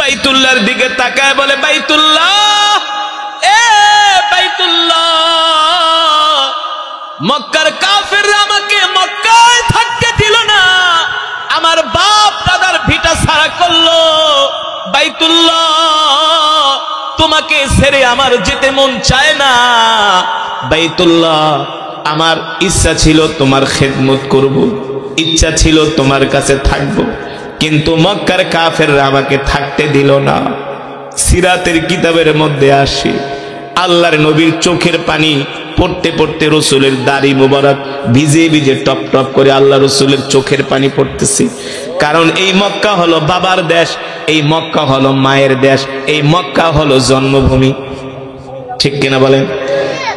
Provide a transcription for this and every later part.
বাইতুল্লাহর দিকে তাকায় বলে, বাইতুল্লাহ, এ বাইতুল্লাহ, মক্কার কাফেররা আমাকে মক্কায় থাকতে দিল না, আমার বাপ দাদার ভিটা ছাড়া করলো। বাইতুল্লাহ, তোমাকে ছেড়ে আমার যেতে মন চায় না। বাইতুল্লাহ, আমার ইচ্ছা ছিল তোমার খেদমত করব, ইচ্ছা ছিল তোমার কাছে থাকব, কিন্তু মক্কার কাফেররা আমাকে থাকতে দিল না। সিরাতের কিতাবের মধ্যে আসে, আল্লাহর নবীর চোখের পানি পড়তে পড়তে রসুলের দাড়ি মোবারক ভিজে ভিজে টপ টপ করে আল্লাহ রসুলের চোখের পানি পড়তেছে। কারণ এই মক্কা হলো বাবার দেশ, এই মক্কা হলো মায়ের দেশ, এই মক্কা হলো জন্মভূমি। ঠিক কিনা বলেন?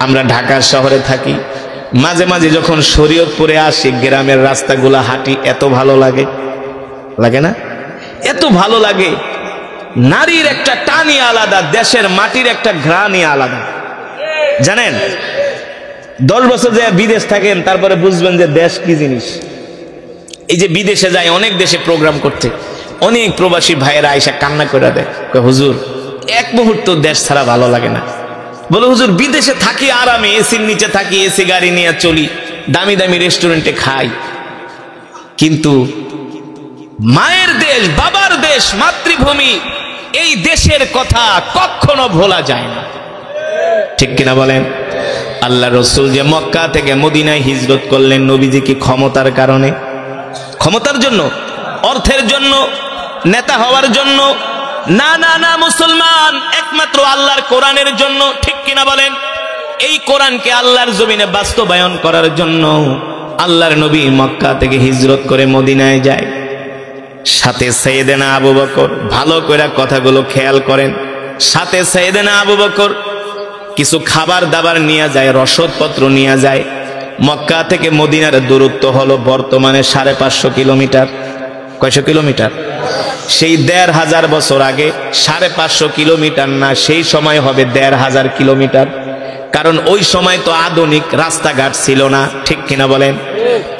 আমরা ঢাকা শহরে থাকি, মাঝে মাঝে যখন শরীয়তপুরে আসি, গ্রামের রাস্তাগুলা হাঁটি, এত ভালো লাগে, লাগে না? এত ভালো লাগে। নারীর একটা টানই আলাদা, দেশের মাটির একটা ঘ্রাণই আলাদা। জানেন, 10 বছর যে বিদেশ থাকেন, তারপরে বুঝবেন যে দেশ কি জিনিস। এই যে বিদেশে যায়, অনেক দেশে প্রোগ্রাম করতে, অনেক প্রবাসী ভাইয়েরা আইসা কান্না করে দেয়, হুজুর এক মুহূর্ত দেশ ছাড়া ভালো লাগে না। বলে, হুজুর বিদেশে থাকি আরামে, এসির নিচে থাকি, এসি গাড়ি নিয়ে চলি, দামি দামি রেস্টুরেন্টে খাই, কিন্তু মায়ের দেশ, বাবার দেশ, মাতৃভূমি, এই দেশের কথা কখনো ভোলা যায় না। ঠিক কিনা বলেন? আল্লাহ রসুল যে মক্কা থেকে মদিনায় হিজরত করলেন, নবীজি কি ক্ষমতার কারণে? ক্ষমতার জন্য, অর্থের জন্য, নেতা হওয়ার জন্য? না না না মুসলমান, একমাত্র আল্লাহর কোরআনের জন্য। ঠিক কিনা বলেন? এই কোরআনকে আল্লাহর জমিনে বাস্তবায়ন করার জন্য আল্লাহর নবী মক্কা থেকে হিজরত করে মদিনায় যায়। সাথে সাইয়েদেনা আবু বকর, ভালো করে কথাগুলো খেয়াল করেন, সাথে সাইয়েদেনা আবু বকর কিছু খাবার দাবার নিয়ে যায়, রসদপত্র নিয়ে যায়। মক্কা থেকে মদিনার দূরত্ব হলো বর্তমানে 550 কিলোমিটার। কয়শো কিলোমিটার? সেই 1500 বছর আগে 550 কিলোমিটার না, সেই সময় হবে 1500 কিলোমিটার। কারণ ওই সময় তো আধুনিক রাস্তাঘাট ছিল না। ঠিক কিনা বলেন?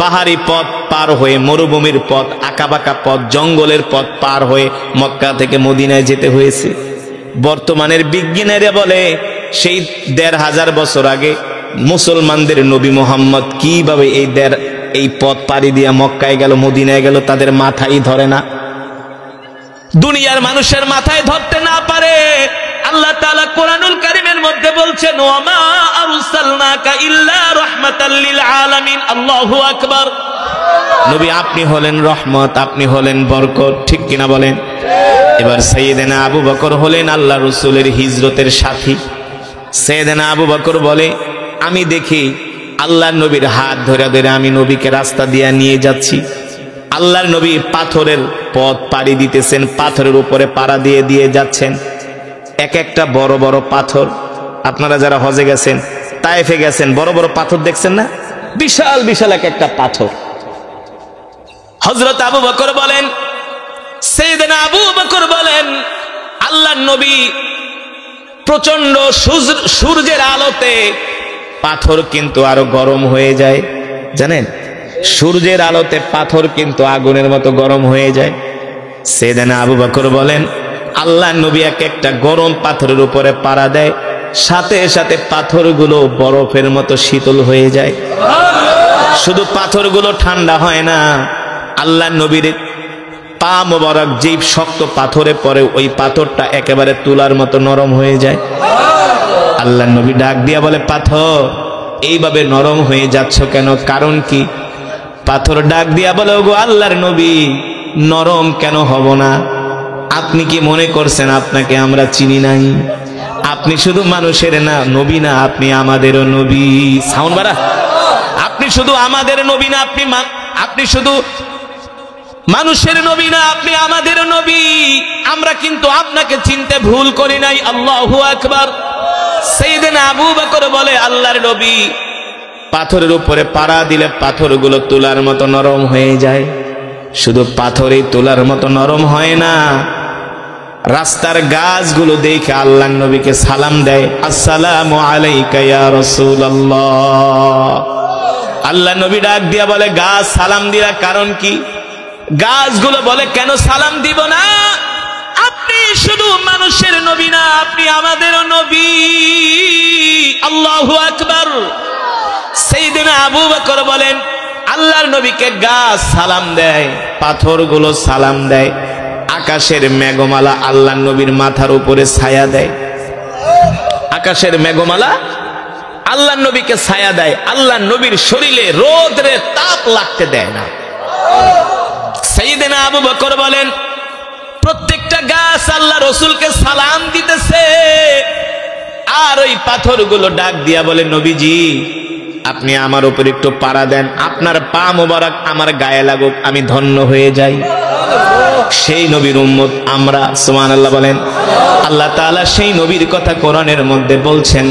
পাহাড়ি পথ পার হয়ে, মরুভূমির পথ, আঁকাবাঁকা পথ, জঙ্গলের পথ পার হয়ে মক্কা থেকে মদিনায় যেতে হয়েছে। বর্তমানের বিজ্ঞানীরা বলে সেই 1500 বছর আগে মুসলমানদের নবী মোহাম্মদ কিভাবে এই পথ পাড়ি দিয়া মক্কায় গেল, মদিনায় গেল, তাদের মাথায় ধরে না। দুনিয়ার মানুষের মাথায় ধরতে না পারে। আল্লাহ তাআলা কোরআনুল কারীমের মধ্যে বলছেন, ওয়া মা আরসালনাকা ইল্লা রাহমাতাল লিল আলামিন। আল্লাহু আকবার। নবী আপনি হলেন রহমত, আপনি হলেন বরকত। ঠিক কিনা বলেন? এবার সাইয়েদেনা আবু বকর হলেন আল্লাহ রাসূলের হিজরতের সাথী। সাইয়েদেনা আবু বকর বলে, আমি দেখি আল্লাহর নবীর হাত ধরে ধরে আমি নবীকে রাস্তা দিয়ে নিয়ে যাচ্ছি। আল্লাহর নবী পাথরের পথ পাড়ি দিতেছেন, পাথরের উপরে পাড়া দিয়ে দিয়ে যাচ্ছেন। এক একটা বড় বড় পাথর। আপনারা যারা হজে গেছেন, তায়েফে গেছেন, বড় বড় পাথর দেখছেন না? বিশাল বিশাল এক একটা পাথর। হযরত আবু বকর বলেন, সাইয়েদনা আবু বকর বলেন, আল্লাহর নবী প্রচন্ড সূর্যের আলোতে পাথর কিন্তু আরো গরম হয়ে যায়। জানেন, সূর্যের আলোতে পাথর কিন্তু আগুনের মতো গরম হয়ে যায়। সাইয়েদনা আবু বকর বলেন, আল্লাহর নবী এক একটা গরম পাথরের উপরে পাড়া দেয়, সাথে সাথে পাথরগুলো বরফের মতো শীতল হয়ে যায়। শুধু পাথরগুলো ঠান্ডা হয় না, আল্লাহর নবীর পা মোবারক যেই শক্ত পাথরে পড়ে, ওই পাথরটা একেবারে তুলার মতো নরম হয়ে যায়। আল্লাহর নবী ডাক দিয়া বলে, পাথর এইভাবে নরম হয়ে যাচ্ছ কেন? কারণ কি? পাথর ডাক দিয়া বলে, ওগো আল্লাহর নবী, নরম কেন হব না? আপনি কি মনে করছেন আপনাকে আমরা চিনি নাই? আপনি শুধু মানুষের না নবী না, আপনি আমাদেরও নবী। সাউন্ড বাড়া। আপনি শুধু আমাদের নবী না, আপনি শুধু মানুষের নবী না, আপনি আমাদের নবী। আমরা কিন্তু আপনাকে চিনতে ভুল করি নাই। আল্লাহু আকবার। সাইয়েদনা আবু বকর বলে, আল্লাহর নবী পাথরের উপরে পাড়া দিলে পাথরগুলো তুলার মতো নরম হয়ে যায়। শুধু পাথরই তুলার মতো নরম হয় না, রাস্তার গাছগুলো দেখে আল্লাহর নবীকে সালাম দেয়, আসসালামু আলাইকা ইয়া রাসূলুল্লাহ। আল্লাহর নবী ডাক দিয়া বলে, গাছ সালাম দিলা কারণ কি? গাছগুলো বলে, কেন সালাম দিব না? আপনি জানি না আপনি আমাদেরও নবী। আল্লাহু আকবার। সাইয়েদনা আবু বকর বলেন, আল্লাহর নবীকে গাছ সালাম দেয়, পাথরগুলো সালাম দেয়, আকাশের মেঘমালা আল্লাহর নবীর মাথার উপরে ছায়া দেয়। আকাশের মেঘমালা আল্লাহর নবীকে ছায়া দেয়, আল্লাহর নবীর শরীরে রোদের তাপ লাগতে দেয় না। সাইয়েদনা আবু বকর বলেন, প্রত্যেকটা গাছ আল্লাহ রসুলকে সালাম দিতেছে, আর ওই পাথরগুলো ডাক দিয়া বলে, নবীজি আপনি আমার উপর একটু পাড়া দেন, আপনার পা মোবারক আমার গায়ে লাগুক, আমি ধন্য হয়ে যাই। সেই নবীর উম্মত আমরা, সুবহানাল্লাহ বলেন। আল্লাহ তাআলা সেই নবীর কথা কোরআনের মধ্যে বলছেন,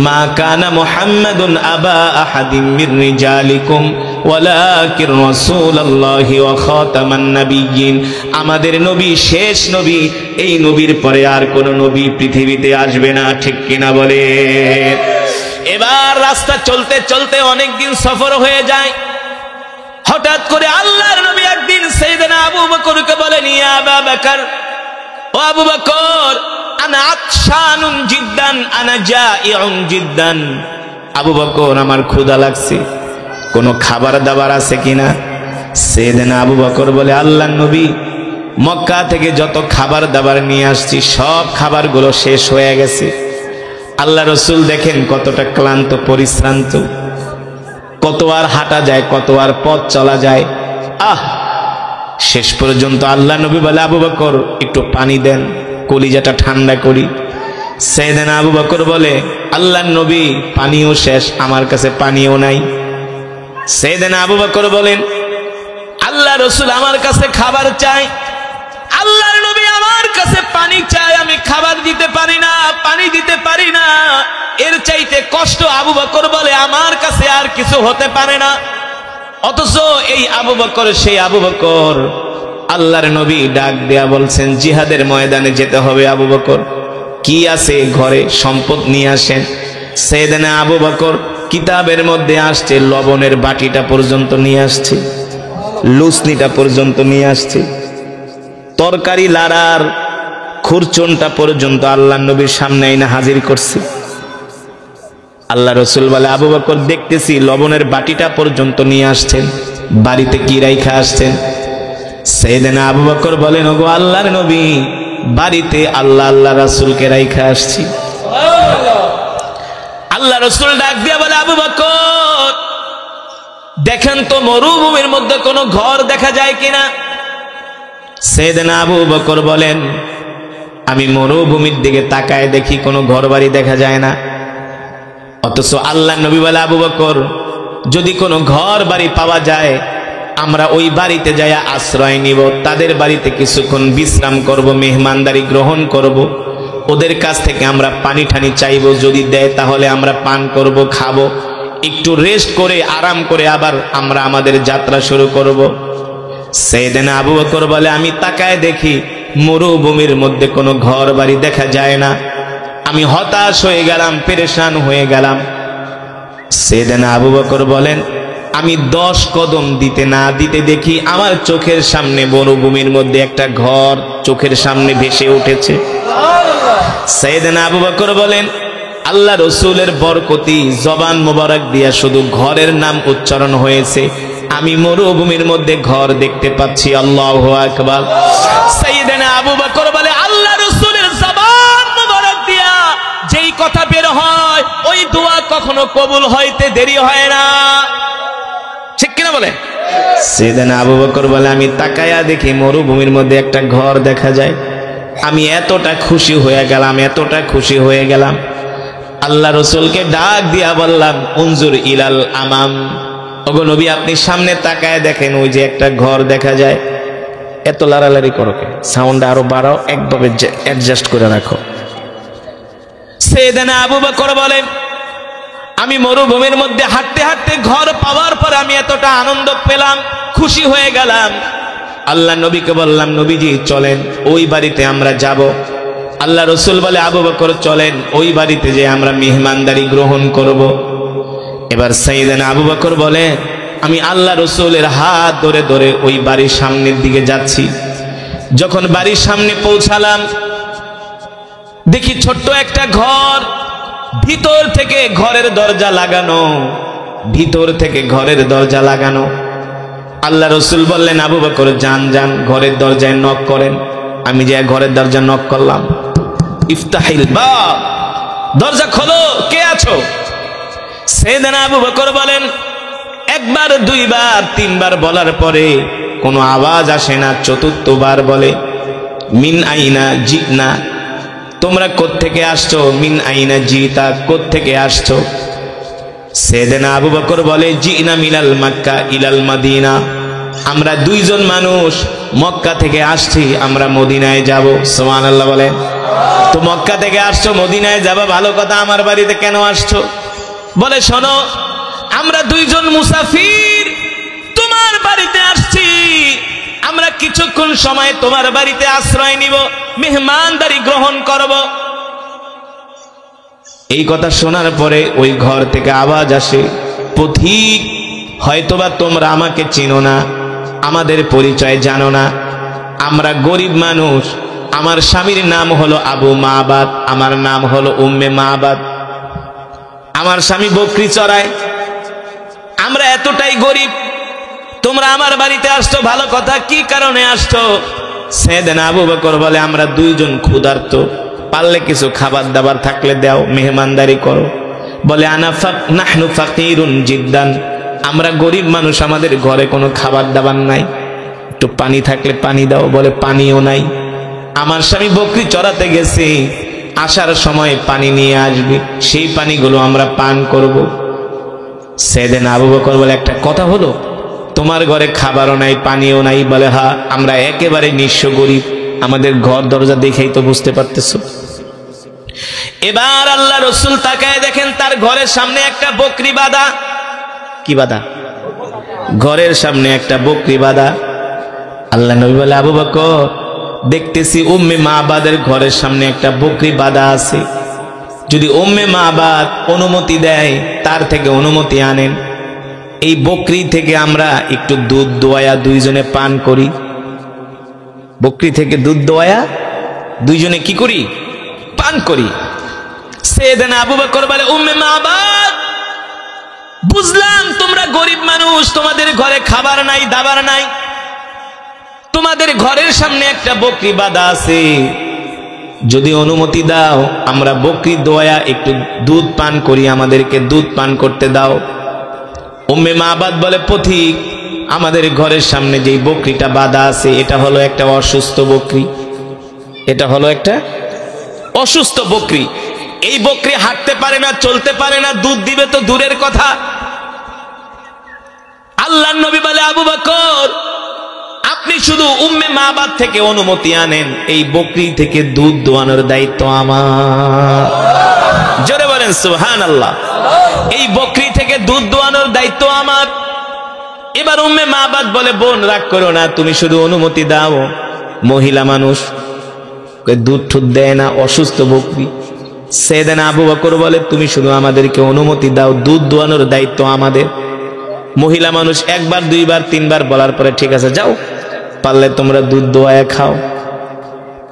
মা কানা মুহাম্মাদুন আবা আহাদিম মির রিজালিকুম ওয়ালাকিন রাসূলুল্লাহি ওয়া খাতামান নাবিয়্যিন। আমাদের নবী শেষ নবী, এই নবীর পরে আর কোন নবী পৃথিবীতে আসবে না, ঠিক কিনা বলে। এবার রাস্তা চলতে চলতে অনেক দিন সফর হয়ে যায়। হঠাৎ করে আল্লাহর নবী একদিন সাইয়েদনা আবু বকরকে বলেন, ইয়া আবু বকর, ও আবু বকর, আনা আতশানুন জিদ্দান, আনা জাইউন জিদ্দান। আবু বকর আমার ক্ষুধা লাগছে, কোনো খাবার দাবার আছে কিনা? সাইয়েদনা আবু বকর বলে, আল্লাহর নবী মক্কা থেকে যত খাবার দাবার নিয়ে আসছি সব খাবারগুলো শেষ হয়ে গেছে। আল্লাহ রসুল দেখেন কতটা ক্লান্ত পরিশ্রান্ত, কত আর হাঁটা যায়, কত আর পথ চলা যায়। শেষ পর্যন্ত আল্লাহ নবী বলে, আবু বকর একটু পানি দেন, কলিজাটা ঠান্ডা করি। সাইয়েদনা আবু বকর বলে, আল্লাহ নবী পানিও শেষ, আমার কাছে পানিও নাই। সাইয়েদনা আবু বকর বলেন, আল্লাহ রসুল আমার কাছে খাবার চাই, আল্লাহর নবী আমার কাছে পানি চাই, আমি খাবার দিতে পারি না, পানি দিতে পারি না। এর চাইতে কষ্ট আবু বকর বলে, আমার কাছে আর কিছু হতে পারে না। অথচ এই আবু বকর সেই আবু বকর, আল্লাহর নবী ডাক দেয়া বলছেন, জিহাদের ময়দানে যেতে হবে আবু বকর, কি আছে ঘরে সম্পদ নিয়ে আসেন। সাইয়েদনা আবু বকর কিতাবের মধ্যে আসছে, লবণের বাটিটা পর্যন্ত নিয়ে আসছে, লুসনিটা পর্যন্ত নিয়ে আসছে, তরকারি লাড়ার খুরচনটা পর্যন্ত আল্লাহর নবীর সামনে এনে হাজির করছে। আল্লাহ রসুল বলে, আবু বকর দেখতেছি লবণের বাটিটা পর্যন্ত নিয়ে আসছেন, বাড়িতে কি রাইখা আসছেন? সাইয়েদনা আবু বকর বলেন, ওগো আল্লাহর নবী, বাড়িতে আল্লাহ আল্লাহ রাসূলকে রাইখা আসছি। আল্লাহ রসুল ডাক দিয়া বলে, আবু বকর দেখেন তো মরুভূমির মধ্যে কোনো ঘর দেখা যায় কিনা? সাইয়েদনা আবু বকর বলেন, আমি মরুভূমির দিকে তাকায় দেখি কোনো ঘর বাড়ি দেখা যায় না। অথচ আল্লাহ নবী বলে, আবু বকর যদি কোনো ঘর বাড়ি পাওয়া যায়, আমরা ওই বাড়িতে যাইয়া আশ্রয় নিব, তাদের বাড়িতে কিছুক্ষণ বিশ্রাম করব, মেহমানদারি গ্রহণ করব, ওদের কাছ থেকে আমরা পানি ঠানি চাইব, যদি দেয় তাহলে আমরা পান করব, খাবো, একটু রেস্ট করে আরাম করে আবার আমরা আমাদের যাত্রা শুরু করব। সাইয়েদনা আবু বকর বলে, আমি তাকায় দেখি মরুভূমির মধ্যে কোনো ঘর বাড়ি দেখা যায় না। আমি হতাশ হয়ে গেলাম, পেরেশান হয়ে গেলাম। সাইয়েদনা আবু বকর বলেন, আমি 10 কদম দিতে না দিতে দেখি আমার চোখের সামনে মরুভূমির মধ্যে একটা ঘর চোখের সামনে ভেসে উঠেছে। সাইয়েদনা আবু বকর বলেন, আল্লাহ রসুলের বরকতি জবান মোবারক দিয়া শুধু ঘরের নাম উচ্চারণ হয়েছে, আমি মরুভূমির মধ্যে ঘর দেখতে পাচ্ছি। আল্লাহু আকবার। সাইয়েদনা আবু বকর বলে, আল্লাহ রসুলের জবান মোবারক দিয়া যেই কথা বের হয়, ওই দোয়া কখনো কবুল হইতে দেরি হয় না, ঠিক কিনা বলে? সাইয়েদনা আবু বকর বলে, আমি তাকায়া দেখি মরুভূমির মধ্যে একটা ঘর দেখা যায়। আমি এতটা খুশি হয়ে গেলাম, এতটা খুশি হয়ে গেলাম, আল্লাহ রসুলকে ডাক দিয়া বললাম, উনজুর ইলাল আমাম, ওগো নবী আপনি সামনে তাকায় দেখেন, ওই যে একটা ঘর দেখা যায়। এত লাড়ালাড়ি করো কে? সাউন্ড আরো বাড়াও, একভাবে অ্যাডজাস্ট করে রাখো। সাইয়েদনা আবু বকর বলেন, আমি মরুভূমির মধ্যে হাঁটতে হাঁটতে ঘর পাওয়ার পর আমি এতটা আনন্দ পেলাম, খুশি হয়ে গেলাম। আল্লাহ নবীকে বললাম, নবীজি চলেন ওই বাড়িতে আমরা যাব। আল্লাহ রসুল বলে, আবু বকর চলেন ওই বাড়িতে যে আমরা মেহমানদারি গ্রহণ করব। এবার সাইয়েদনা আবু বকর বলে, আমি আল্লাহ রসুলের হাত ধরে ধরে ওই বাড়ির সামনের দিকে যাচ্ছি। যখন বাড়ির সামনে পৌঁছালাম, দেখি ছোট্ট একটা ঘর, ভিতর থেকে ঘরের দরজা লাগানো, ভিতর থেকে ঘরের দরজা লাগানো। আল্লাহ রসুল বললেন, আবু বকর যান যান ঘরের দরজায় নক করেন। আমি যে ঘরের দরজা নক করলাম, ইফতাহিল বাব, দরজা খোলো, কে আছো? সাইয়েদনা আবু বকর বলেন, একবার দুইবার তিনবার বলার পরে কোনো আওয়াজ আসে না। চতুর্থবার বলে, মিন আইনা জিনা, তোমরা কোত্থেকে আসছো? মিন আইনা জিতা, কোত্থেকে আসছো? সাইয়েদনা আবু বকর বলে, জিনা মিনাল মক্কা ইলাল মদিনা, আমরা দুইজন মানুষ মক্কা থেকে আসছি, আমরা মদিনায় যাব। সুবহানাল্লাহ বলে। তো মক্কা থেকে আসছো, মদিনায় যাবা, ভালো কথা, আমার বাড়িতে কেন আসছো? বলে, শোনো, আমরা দুইজন মুসাফির তোমার বাড়িতে আসছি, আমরা কিছুক্ষণ সময় তোমার বাড়িতে আশ্রয় নিব, মেহমানদারি গ্রহণ করব। এই কথা শোনার পরে ওই ঘর থেকে আওয়াজ আসে, পথিক, হয়তোবা তোমরা আমাকে চিনো না, আমাদের পরিচয় জানো না, আমরা গরিব মানুষ, আমার স্বামীর নাম হলো আবু মাবাদ, আমার নাম হলো উম্মে মাবাদ, আমার স্বামী বকরি চড়ায়, আমরা এতটাই গরিব, তোমরা আমার বাড়িতে আসছো, ভালো কথা, কি কারণে আসছো? সাইয়েদনা আবু বকর বলে, আমরা দুইজন ক্ষুধার্ত, পারলে কিছু খাবার দাবার থাকলে দাও, মেহমানদারি করো। বলে, নাহনু ফাকিরুন জিদ্দান, আমরা গরিব মানুষ, আমাদের ঘরে কোনো খাবার দাবার নাই, একটু পানি থাকলে পানি দাও। বলে, পানিও নাই, আমার স্বামী বকরি চড়াতে গেছে, আসার সময় পানি নিয়ে আসবে, সেই পানিগুলো আমরা পান করব। সাইয়েদনা আবু বকর বলে, একটা কথা হলো, তোমার ঘরে খাবারও নাই, পানিও নাই? বলে, হ্যাঁ, আমরা একেবারে নিঃস্ব গরিব, আমাদের ঘর দরজা দেখেই তো বুঝতে পারতেছো। এবার আল্লাহ রসুল তাকায় দেখেন, তার ঘরের সামনে একটা বকরি বাঁধা। কি বাঁধা? ঘরের সামনে একটা বকরি বাঁধা। আল্লাহ নবী বলে, আবু বকর, দেখতেছি উম্মে মাবাদের ঘরের সামনে একটা বকরি বাঁধা আছে, যদি উম্মে মাবাদ অনুমতি দেয়, তার থেকে অনুমতি আনেন, এই বকরি থেকে আমরা একটু দুধ দোয়ায়া দুইজনে পান করি। বকরি থেকে দুধ দোয়ায়া দুইজনে কি করি? পান করি। সাইয়েদনা আবু বকর বলে, উম্মে মাবাদ, বুঝলাম তোমরা গরিব মানুষ, তোমাদের ঘরে খাবার নাই, দাবার নাই, তোমাদের ঘরের সামনে একটা বকরি বাঁধা আছে, যদি অনুমতি দাও, আমরা বকরি দোয়া একটু দুধ পান করি, আমাদেরকে দুধ পান করতে দাও। উম্মে মাবাদ বলে, পথিক, আমাদের ঘরের সামনে যেই বকরিটা বাঁধা আছে, এটা হলো একটা অসুস্থ বকরি, এটা হলো একটা অসুস্থ বকরি, এই বকরি হাঁটতে পারে না, চলতে পারে না, দুধ দিবে তো দূরের কথা। আল্লাহর নবী বলে, আবু বকর, আপনি শুধু উম্মে মাবাদ থেকে অনুমতি আনেন, এই বকরি থেকে দুধ দোয়ানোর দায়িত্ব আমার। জোরে বলেন সুবহানাল্লাহ। এই বকরি থেকে দুধ দোয়ানোর দায়িত্ব আমার। এবার উম্মে মাবাদ বলে, বোন, রাগ করো না, তুমি শুধু অনুমতি দাও, মহিলা মানুষ, দুধ ঠুধ দেয় না, অসুস্থ বকরি। সাইয়েদনা আবু বকর বলে, তুমি শুধু আমাদেরকে অনুমতি দাও, দুধ দোয়ানোর দায়িত্ব আমাদের। মহিলা মানুষ একবার দুইবার তিনবার বলার পরে, ঠিক আছে, যাও, পারলে তোমরা দুধ দোয়ায় খাও।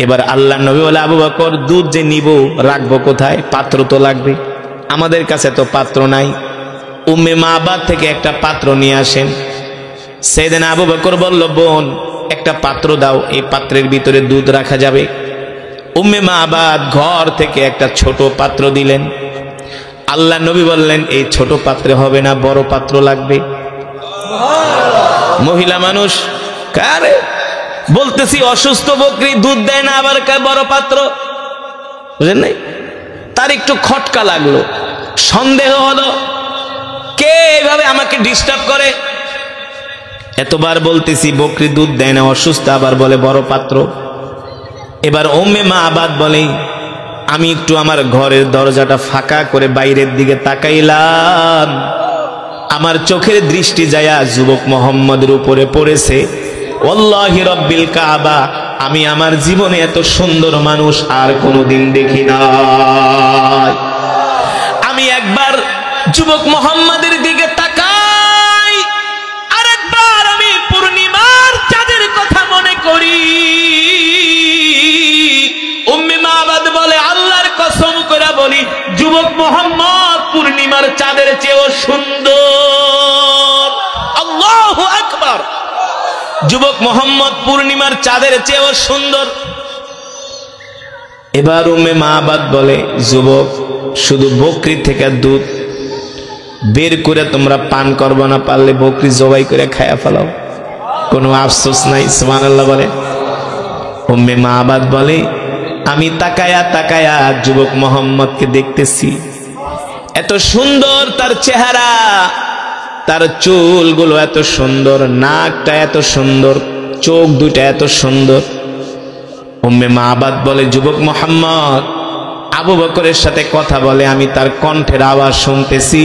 এবার আল্লাহ নবী বলে, আবু বকর, দুধ যে নিব, রাখবো কোথায়? পাত্র তো লাগবে, আমাদের কাছে তো পাত্র নাই। উম্মে মাবাদ থেকে একটা পাত্র নিয়ে আসেন। সাইয়েদনা আবু বকর বলল, বোন, একটা পাত্র দাও, এই পাত্রের ভিতরে দুধ রাখা যাবে। উম্মে মাবাদ ঘর থেকে একটা ছোট পাত্র দিলেন। আল্লাহ নবী বললেন, এই ছোট পাত্রে হবে না, বড় পাত্র লাগবে। মহিলা মানুষ, কারে বলতেছি, অসুস্থ বকরি, দুধ দেয় না, আবার বড় পাত্র, বুঝেন নাই? তার একটু খটকা লাগলো, সন্দেহ হলো, কে এভাবে আমাকে ডিস্টার্ব করে? এতবার বলতেছি বকরি দুধ দেয় না, অসুস্থ, আবার বলে বড় পাত্র। এবার উম্মে মাবাদ বলে, আমি একটু আমার ঘরের দরজাটা ফাঁকা করে বাইরের দিকে তাকাইলাম, আমার চোখের দৃষ্টি যায়া যুবক মোহাম্মদের উপরে পড়েছে। ওয়াল্লাহি রব্বিল কাবা, আমি আমার জীবনে এত সুন্দর মানুষ আর কোনোদিন দেখি নাই। আমি একবার যুবক মোহাম্মদের দিকে তাকাই, আরেকবার আমি পূর্ণিমার চাঁদের কথা মনে করি। উম্মে মাবাদ বলে, আল্লাহ বলি, যুবক মোহাম্মদ পূর্ণিমার চাঁদের চেয়েও সুন্দর। আল্লাহু আকবার। যুবক মোহাম্মদ পূর্ণিমার চাঁদের চেয়েও সুন্দর। এবার উম্মে মাবাদ বলে, যুবক, শুধু বকরি থেকে দুধ বের করে তোমরা পান করবো না, পারলে বকরি জবাই করে খায়া ফেলাও, কোনো আফসোস নাই। সুবহানাল্লাহ বলে। উম্মে মাবাদ বলে, আমি তাকায়া তাকায়া যুবক মোহাম্মদকে দেখতেছি, এত সুন্দর তার চেহারা, তার চুলগুলো এত সুন্দর, নাকটা এত সুন্দর, চোখ দুটা এত সুন্দর। উম্মে মাবাদ বলে, যুবক মোহাম্মদ আবু বকরের সাথে কথা বলে, আমি তার কণ্ঠের আওয়াজ শুনতেছি,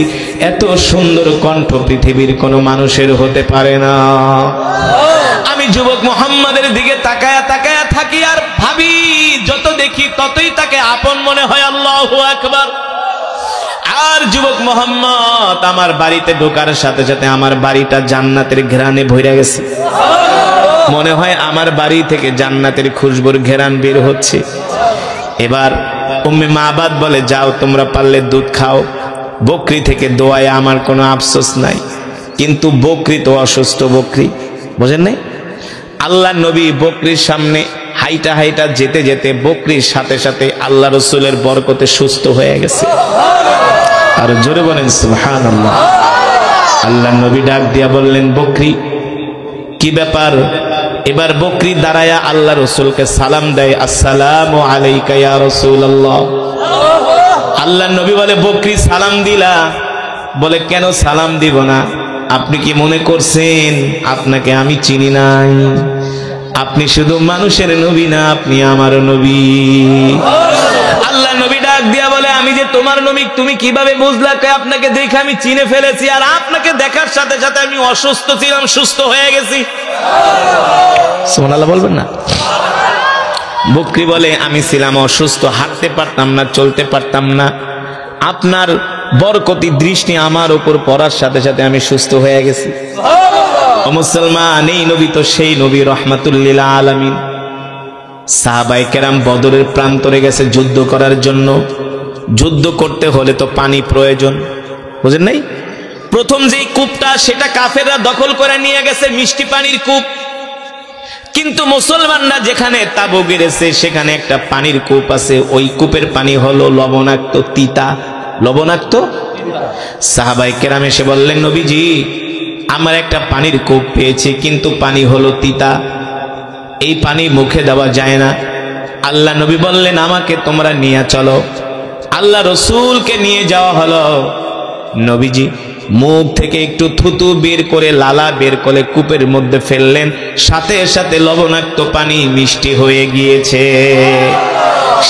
এত সুন্দর কণ্ঠ পৃথিবীর কোনো মানুষের হতে পারে না। আমি যুবক মোহাম্মদের দিকে তাকায়া তাকায়া থাকি আর ভাবি, যত দেখি ততই তাকে আপন মনে হয়। আল্লাহু আকবার। আর যুবক মোহাম্মদ আমার বাড়িতে ঢোকার সাথে সাথে আমার বাড়িটা জান্নাতের ঘ্রাণে ভরে গেছে। মনে হয় আমার বাড়ি থেকে জান্নাতের খুশবুর ঘেরান বের হচ্ছে। এবার উম্মে মাবাদ বলে, যাও তোমরা পারলে দুধ খাও, বকরি থেকে দোয়ায় আমার কোনো আফসোস নাই। কিন্তু বকরি তো অসুস্থ বকরি, বুঝেন নাই? আল্লাহ নবী বকরির সামনে হাইটা হাইটা যেতে যেতে বকরির সাথে সাথে আল্লাহ রসুলের বরকতে সুস্থ হয়ে গেছে। আর জোরে বলেন সুবহানাল্লাহ। আল্লাহ নবী ডাক দিয়া বললেন, বকরি কি ব্যাপার? এবার বকরি দাঁড়ায়া আল্লাহ রসুলকে সালাম দেয়, আসসালামু আলাইকা ইয়া রাসূলুল্লাহ। আল্লাহ নবী বলে, বকরি সালাম দিলা? বলে, কেন সালাম দিব না? আপনি কি মনে করছেন আপনাকে আমি চিনি নাই? আপনি শুধু মানুষের নবী না, আপনি আমার নবী। আল্লাহ নবী ডাক দিয়া বলে, আমি যে তোমার নবী তুমি কিভাবে বুঝলা? আপনাকে দেখে আমি চিনে ফেলেছি, আর আপনাকে দেখার সাথে সাথে আমি অসুস্থ ছিলাম, সুস্থ হয়ে গেছি। সুবহানাল্লাহ বলবেন না? বকরি বলে, আমি ছিলাম অসুস্থ, হাঁটতে পারতাম না, চলতে পারতাম না, আপনার বরকতি দৃষ্টি আমার উপর পড়ার সাথে সাথে আমি সুস্থ হয়ে গেছি। ও মুসলমান, এই নবী তো সেই নবী, রাহমাতুল লিল আলামিন। সাহাবায়ে কেরাম বদরের প্রান্তরে গেছে যুদ্ধ করার জন্য। যুদ্ধ করতে হলে তো পানি প্রয়োজন, বুঝেন নাই? প্রথম যেই কূপটা সেটা কাফেররা দখল করে নিয়ে গেছে, মিষ্টি পানির কূপ। কিন্তু মুসলমানরা যেখানে তাবু গেড়েছে সেখানে একটা পানির কূপ আছে, ওই কূপের পানি হলো লবণাক্ত, তিতা, লবণাক্ত। সাহাবায়ে কেরাম এসে বললেন, নবীজি আমার একটা পানির কূপ পেয়েছি, কিন্তু পানি হলো তিতা, এই পানি মুখে দেওয়া যায় না। আল্লাহ নবী বললেন, আমাকে তোমরা নিয়ে চলো। আল্লাহ রসুলকে নিয়ে যাওয়া হলো। নবীজি মুখ থেকে একটু থুতু বের করে, লালা বের করে কূপের মধ্যে ফেললেন, সাথে সাথে লবণাক্ত পানি মিষ্টি হয়ে গিয়েছে।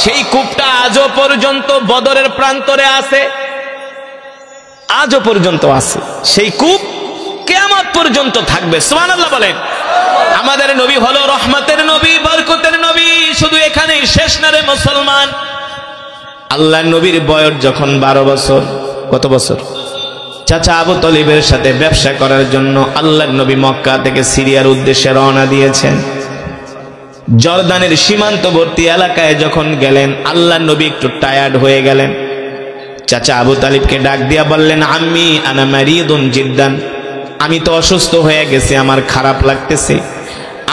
সেই কূপটা আজও পর্যন্ত বদরের প্রান্তরে আছে, আজও পর্যন্ত আছে। সেই কূপ কিয়ামত পর্যন্ত থাকবে। সুবহানাল্লাহ বলেন। আমাদের নবী হলো রহমতের নবী, বরকতের নবী। শুধু এখানেই শেষ না রে মুসলমান। আল্লাহ নবীর বয়স যখন 12 বছর, কত বছর? চাচা আবু তালিবের সাথে ব্যবসা করার জন্য আল্লাহ নবী মক্কা থেকে সিরিয়ার উদ্দেশ্যে রওনা দিয়েছেন। জর্দানের সীমান্তবর্তী এলাকায় যখন গেলেন, আল্লাহ নবী একটু টায়ার্ড হয়ে গেলেন। চাচা আবু তালিবকে ডাক দিয়া বললেন, আম্মি আনা মারিদুন জিদ্দান, আমি তো অসুস্থ হয়ে গেছি, আমার খারাপ লাগতেছে,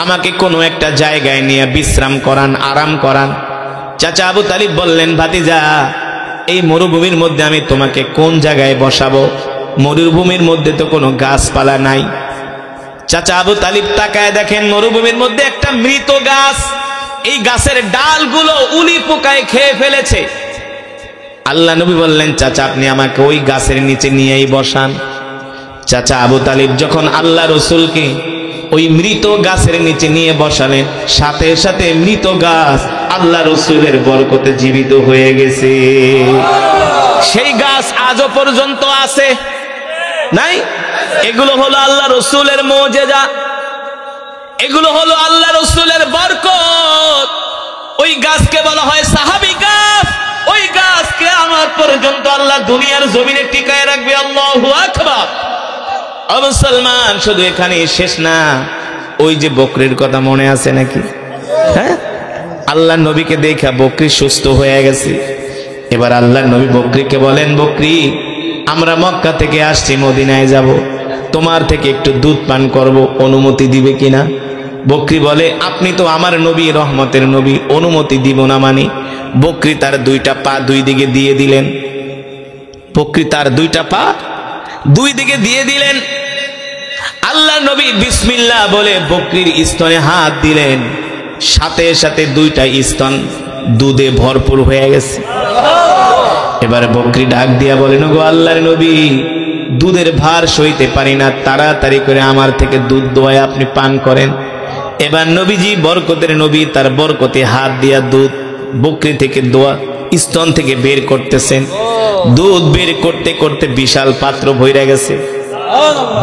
আমাকে কোনো একটা জায়গায় নিয়ে বিশ্রাম করান, আরাম করান। চাচা আবু তালিব বললেন, ভাতিজা এই মরুভূমির মধ্যে আমি তোমাকে কোন জায়গায় বসাবো? মরুভূমির মধ্যে তো কোনো গাছপালা নাই। চাচা আবু তালিব তাকায় দেখেন মরুভূমির মধ্যে একটা মৃত গাছ, এই গাছের ডালগুলো উলি পোকায় খেয়ে ফেলেছে। আল্লাহ নবী বললেন, চাচা আপনি আমাকে ওই গাছের নিচে নিয়েই বসান। চাচা আবু তালিব যখন আল্লাহ রসুলকে ওই মৃত গাছের নিচে নিয়ে বসালেন, সাথে সাথে মৃত গাছ আল্লাহ রসুলের বরকতে জীবিত হয়ে গেছে। সেই গাছ আজও পর্যন্ত আছে, নাই? এগুলো হলো আল্লাহ রসুলের মুজিজা, এগুলো হলো আল্লাহ রসুলের বরকত। ওই গাছকে বলা হয় সাহাবী গাছ। ওই গাছকে আমার পর্যন্ত আল্লাহ দুনিয়ার জমিনে টিকায় রাখবে। আল্লাহু আকবার। মুসলমান, শুধু এখানে শেষ না। ওই যে বকরির কথা মনে আছে নাকি? হ্যাঁ, আল্লাহ নবীকে দেখা বকরি সুস্থ হয়ে গেছে। এবার আল্লাহর নবী বকরিকে বলেন, বকরি আমরা মক্কা থেকে আসছি, মদিনায় যাব, তোমার থেকে একটু দুধ পান করব, অনুমতি দিবে কিনা? বকরি বলে, আপনি তো আমার নবী, রহমতের নবী, অনুমতি দিব না মানে? বকরি তার দুইটা পা দুই দিকে দিয়ে দিলেন। বকরি তার দুইটা পা দুই দিকে দিয়ে দিলেন। আল্লাহ নবী বিসমিল্লাহ বলে বকরির স্তনে হাত দিলেন, সাথে সাথে দুইটা স্তন দুধে ভরপুর হয়ে গেছে। এবারে বকরি ডাক দিয়া বলেন, গো আল্লাহর নবী, দুধের ভার সইতে পারি না, তাড়াতাড়ি করে আমার থেকে দুধ দোয়ায় আপনি পান করেন। এবার নবীজি বরকতের নবী তার বরকতে হাত দিয়া দুধ বকরি থেকে দোয়া স্তন থেকে বের করতেছেন। দুধ বের করতে করতে বিশাল পাত্র ভইরা গেছে,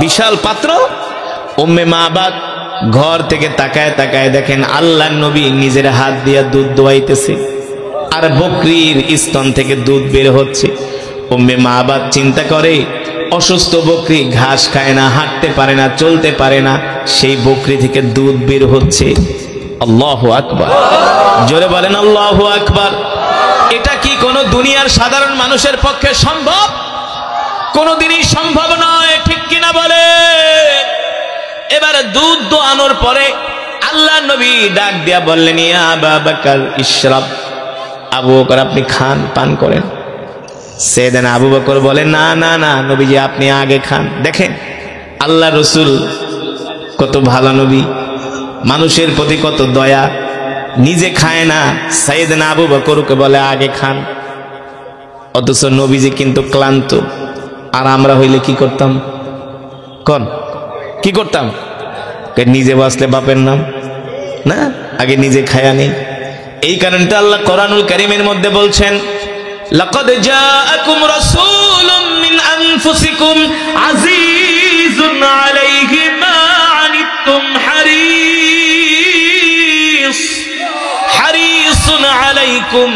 বিশাল পাত্র। উম্মে মাবাদ ঘর থেকে তাকায় তাকায় দেখেন আল্লাহর নবী নিজের হাত দিয়া দুধ দোয়াইতেছে আর বকরির স্তন থেকে দুধ বের হচ্ছে। উম্মে মাবাদ চিন্তা করে, অসুস্থ বকরি ঘাস খায় না, হাঁটতে পারে না, চলতে পারে না, সেই বকরি থেকে দুধ বের হচ্ছে। আল্লাহু আকবার, জোরে বলেন আল্লাহু আকবার। এটা কি কোনো দুনিয়ার সাধারণ মানুষের পক্ষে সম্ভব? কোনোদিনই সম্ভব নয়, ঠিক কিনা বলে? এবারে দুধ দোয়ানোর পরে আল্লাহ নবী ডাক দিয়া বললেন, ইয়া আবা বকর ইশরাব, আবু বকর আপনি খান, পান করেন। সেদিন আবু বকর বলেন, না না না নবীজি আপনি আগে খান। দেখেন আল্লাহ রসুল কত ভালো নবী, মানুষের প্রতি কত দয়া, নিজে খায় না, সাইয়েদনা আবু বকরকে বলে আগে খান। অথচ নবীজি কিন্তু ক্লান্ত। আর আমরা হইলে কি করতাম? কোন কি করতাম? নিজে বাঁচলে বাপের নাম না, আগে নিজে খায়া নেই। এই কারণটা আল্লাহ কোরআনুল কারীমের মধ্যে বলছেন, লাকাদ জাআকুম রাসূলুম মিন আনফুসিকুম আজিজুন আলাইহি মা আনিতুম হারিসুন আলাইকুম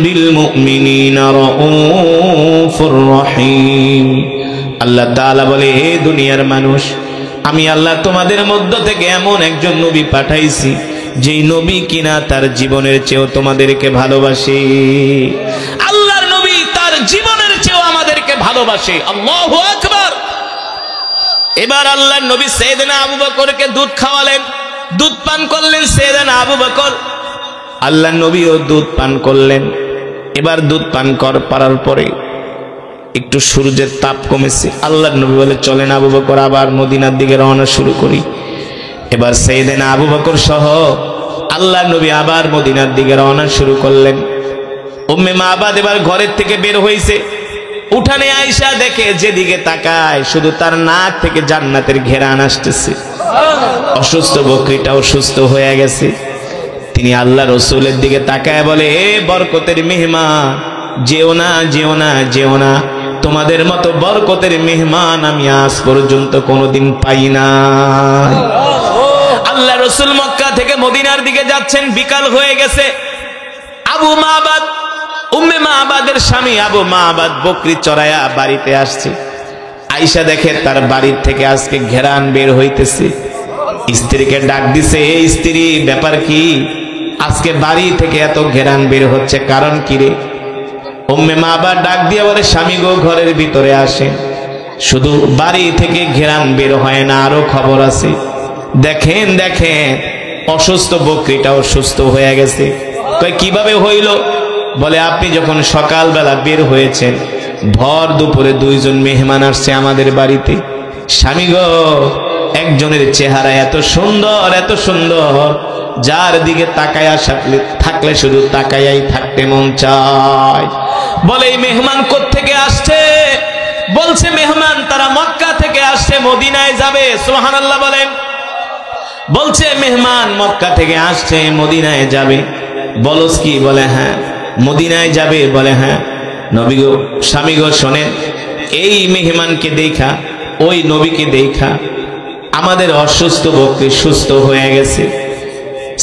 বিল মুমিনিনা রাউফুর রহিম। আল্লাহ তাআলা বলে, হে দুনিয়ার মানুষ, আমি আল্লাহ তোমাদের মধ্য থেকে এমন একজন নবী পাঠাইছি যেই নবী কিনা তার জীবনের চেয়েও তোমাদেরকে ভালোবাসে। আল্লাহর নবী তার জীবনের চেয়েও আমাদেরকে ভালোবাসে। আল্লাহু আকবার। এবার আল্লাহর নবী সাইয়েদনা আবু বকরকে দুধ খাওয়ালেন, দুধ পান করলেন সাইয়েদনা আবু বকর। আল্লাহর নবীও দুধ পান করলেন। এবার দুধ পান করার পরে একটু সূর্যের তাপ কমেছে। আল্লাহর নবী বলে, চলেন আবু বকর আবার মদিনার দিকে রওনা শুরু করি। এবার সাইয়েদনা আবু বকর সহ আল্লাহর নবী আবার মদিনার দিকে রওনা শুরু করলেন। উম্মে মাবাদ এবার ঘরের থেকে বের হয়েছে। উঠানে আয়েশা দেখে, যেদিকে তাকায় শুধু তার নাক থেকে জান্নাতের ঘেরান আসতেছে। অসুস্থ বকরিটাও সুস্থ হয়ে গেছে। তিনি আল্লাহ রসুলের দিকে তাকায় বলে, এ বরকতের মেহমান, যেও না যেও না যেও না, তোমাদের মতো বরকতের মেহমান আমি আজ পর্যন্ত কোনোদিন পাই না। আল্লাহ রসুল মক্কা থেকে মদিনার দিকে যাচ্ছেন, বিকাল হয়ে গেছে। আবু মাবাদ, উম্মে মাবাদের স্বামী আবু মাবাদ বকরি চড়ায়া বাড়িতে আসছে। আয়েশা দেখে তার বাড়ির থেকে আজকে ঘেরান বের হইতেছে। স্ত্রীকে ডাক দিছে, এই স্ত্রী ব্যাপার কি, আজকে বাড়ি থেকে এত ঘেরান বের হচ্ছে, কারণ কি রে? উম্মে মাবাদ ডাক দিয়ে বলে, স্বামী গো ঘরের ভিতরে আসে, শুধু বাড়ি থেকে ঘেরান বের হয় না, আরো খবর আছে। দেখেন দেখেন অসুস্থ বকরিটাও সুস্থ হয়ে গেছে। কই কিভাবে হইল? বলে, আপনি যখন সকালবেলা বের হয়েছেন, ভর দুপুরে দুইজন মেহমান আসছে আমাদের বাড়িতে। স্বামী গো, একজনের চেহারা এত সুন্দর এত সুন্দর, যার দিকে তাকায়া থাকলে শুধু তাকায়াই থাকতে মন চায়। বলে, এই মেহমান কোত্থেকে আসছে? বলছে, মেহমান তারা মক্কা থেকে আসছে, মদিনায় যাবে। সুবহানাল্লাহ বলেন। বলছে, মেহমান মক্কা থেকে আসছে, মদিনায় যাবে। বলস কি? বলে, হ্যাঁ মদিনায় যাবে। বলে, হ্যাঁ। নবী গো, স্বামী গো শোনেন, এই মেহমানকে দেখা, ওই নবীকে দেখা আমাদের অসুস্থ বকরি সুস্থ হয়ে গেছে।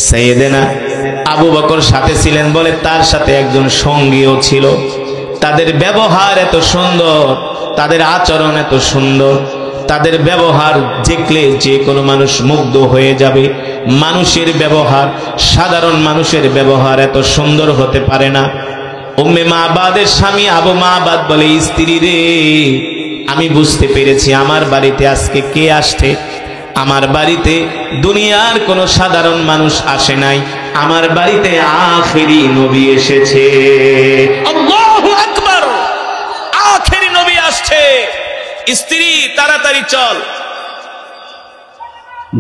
সাইয়েদনা আবু বকর সাথে ছিলেন বলে তার সাথে একজন সঙ্গীও ছিল। তাদের ব্যবহার এত সুন্দর, তাদের আচরণ এত সুন্দর, তাদের ব্যবহার দেখলে যে কোনো মানুষ মুগ্ধ হয়ে যাবে। মানুষের ব্যবহার, সাধারণ মানুষের ব্যবহার এত সুন্দর হতে পারে না। উম্মে মাবাদের স্বামী আবু মাবাদ বলে, স্ত্রী রে, আমি বুঝতে পেরেছি আমার বাড়িতে আজকে কে আসছে। আমার বাড়িতে দুনিয়ার কোন সাধারণ মানুষ আসে নাই, আমার বাড়িতে আখেরি নবী এসেছে। আল্লাহু আকবার, আখেরি নবী আসছে। স্ত্রী তাড়াতাড়ি চল,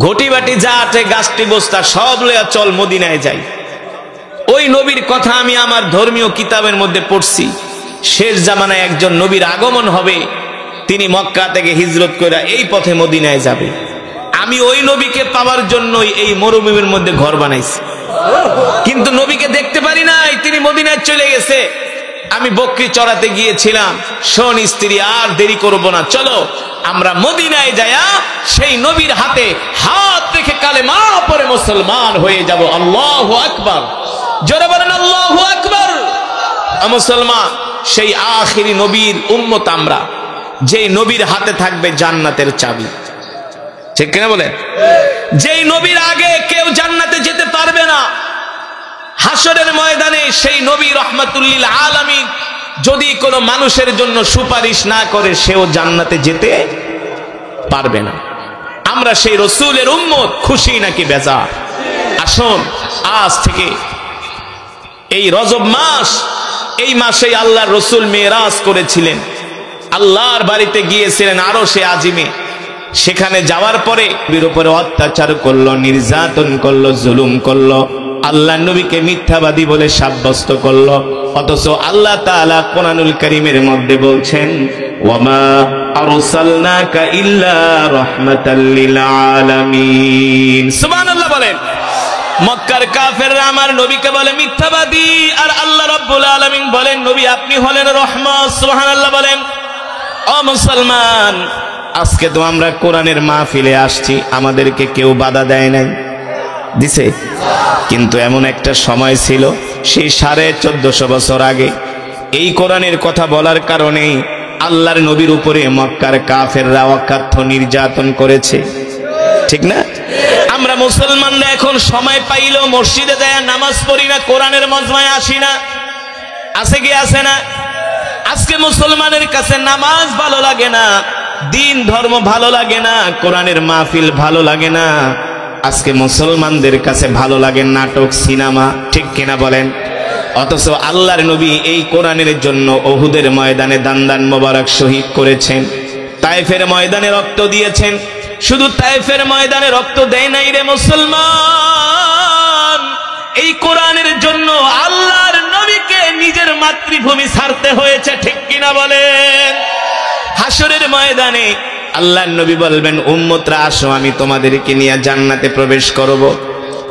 ঘটি বাটি যা আছে গাছটি বস্তা সব লয়া চল, মদিনায় যাই। ওই নবীর কথা আমি আমার ধর্মীয় কিতাবের মধ্যে পড়ছি। শেষ জামানায় একজন নবীর আগমন হবে, তিনি মক্কা থেকে হিজরত করে এই পথে মদিনায় যাবে। আমি ওই নবীকে পাওয়ার জন্যই এই মরুভূমির মধ্যে ঘর বানাইছি, কিন্তু নবীকে দেখতে পারি নাই, তিনি মদিনায় চলে গেছে। আমি বকরি চড়াতে গিয়েছিলাম। শোন স্ত্রী, আর দেরি করব না, চলো আমরা মদিনায় যায়া সেই নবীর হাতে হাত রেখে কালেমা পড়ে মুসলমান হয়ে যাব। আল্লাহু আকবার, জোরে বলেন আল্লাহু আকবার। মুসলমান, সেই আখিরি নবীর উম্মত আমরা, যেই নবীর হাতে থাকবে জান্নাতের চাবি। ঠিক কিনা বলে? যেই নবীর আগে কেউ জান্নাতে যেতে পারবে না। হাসরের ময়দানে সেই নবী রহমাতুল লিল আলামিন যদি কোনো মানুষের জন্য সুপারিশ না করে, সেও জান্নাতে যেতে পারবে না। আমরা সেই রসূলের উম্মত, খুশি নাকি বেজার? আসুন আজ থেকে এই রজব মাস, এই মাসে আল্লাহর রসূল মেরাজ করেছিলেন, আল্লাহর বাড়িতে গিয়েছিলেন আরশে আজিমে। সেখানে যাওয়ার পরে নবীর উপরে অত্যাচার করলো, নির্যাতন করলো, জুলুম করলো, আল্লাহ নবীকে মিথ্যাবাদী বলে সাব্যস্ত করলো। অথচ আল্লাহ তাআলা কোরআনুল কারীমের মধ্যে বলছেন, ওয়ামা আরসালনাকা ইল্লা রাহমাতাল লিল আলামিন। সুবহানাল্লাহ বলেন। মক্কার কাফেররা আমার নবীকে বলে মিথ্যাবাদী, আর আল্লাহ রাব্বুল আলামিন বলেন নবী আপনি হলেন রহমত। সুবহানাল্লাহ বলেন। ও মুসলমান, আজকে তো আমরা কোরআনের মাহফিলে আসছি, আমাদেরকে কেউ বাধা দেয় নাই, দিছে? কিন্তু এমন একটা সময় ছিল, সেই 1450 বছর আগে, এই কোরআনের কথা বলার কারণে আল্লাহর নবীর উপরে মক্কার কাফেররা অকাথ্য নির্যাতন করেছে, ঠিক না? আমরা মুসলমানরা এখন সময় পাইলেও মসজিদে যায় নামাজ পড়ি না, কোরআনের মজমায় আসি না, আছে কি আছে না? আজকে মুসলমানের কাছে নামাজ ভালো লাগে না, দিন ধর্ম ভালো লাগে না, কোরআনের মাহফিল ভালো লাগে না। আজকে মুসলমানদের কাছে ভালো লাগে নাটক, সিনেমা, ঠিক কিনা বলেন? অথচ আল্লাহর নবী এই কোরআনের জন্য উহুদের ময়দানে দান মোবারক শহীদ করেছেন, তায়েফের ময়দানে রক্ত দিয়েছেন। শুধু তায়েফের ময়দানে রক্ত দেয় নাই রে মুসলমান, এই কোরআনের জন্য আল্লাহর নবীকে নিজের মাতৃভূমি ছাড়তে হয়েছে, ঠিক কিনা বলেন? হাসরের ময়দানে আল্লাহর নবী বলবেন, উম্মতরা আসো, আমি তোমাদেরকে নিয়ে জান্নাতে প্রবেশ করব।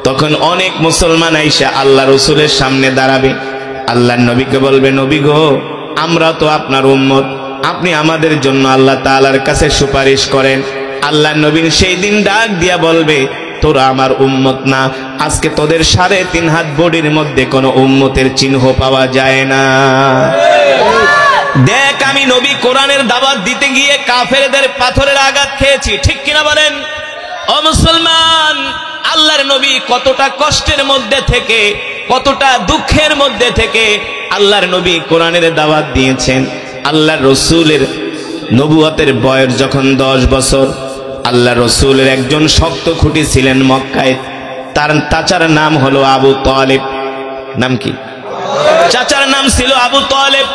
তখন অনেক মুসলমান আইসা আল্লাহ রসুলের সামনে দাঁড়াবে। আল্লাহর নবীকে বলবে, নবী গো, আমরা তো আপনার উম্মত, আপনি আমাদের জন্য আল্লাহ তাআলার কাছে সুপারিশ করেন। আল্লাহর নবী সেই দিন ডাক দিয়া বলবে, তোরা আমার উম্মত না, আজকে তোদের 3.5 হাত বডির মধ্যে কোনো উম্মতের চিহ্ন পাওয়া যায় না। দেখ, আমি নবী কোরআনের দাওয়াত দিতে গিয়ে কাফেরদের পাথরের আঘাত খেয়েছি, ঠিক কিনা বলেন? ও মুসলমান, আল্লাহর নবী কতটা কষ্টের মধ্যে থেকে, কতটা দুঃখের মধ্যে থেকে আল্লাহর নবী কোরআনের দাওয়াত দিয়েছেন। আল্লাহর রসূলের নবুয়তের বয়স যখন 10 বছর, আল্লাহ রসূলের একজন শক্ত খুঁটি ছিলেন মক্কায়, তার চাচার নাম হলো আবু তালেব। নাম কি? চাচার নাম ছিল আবু তালেব।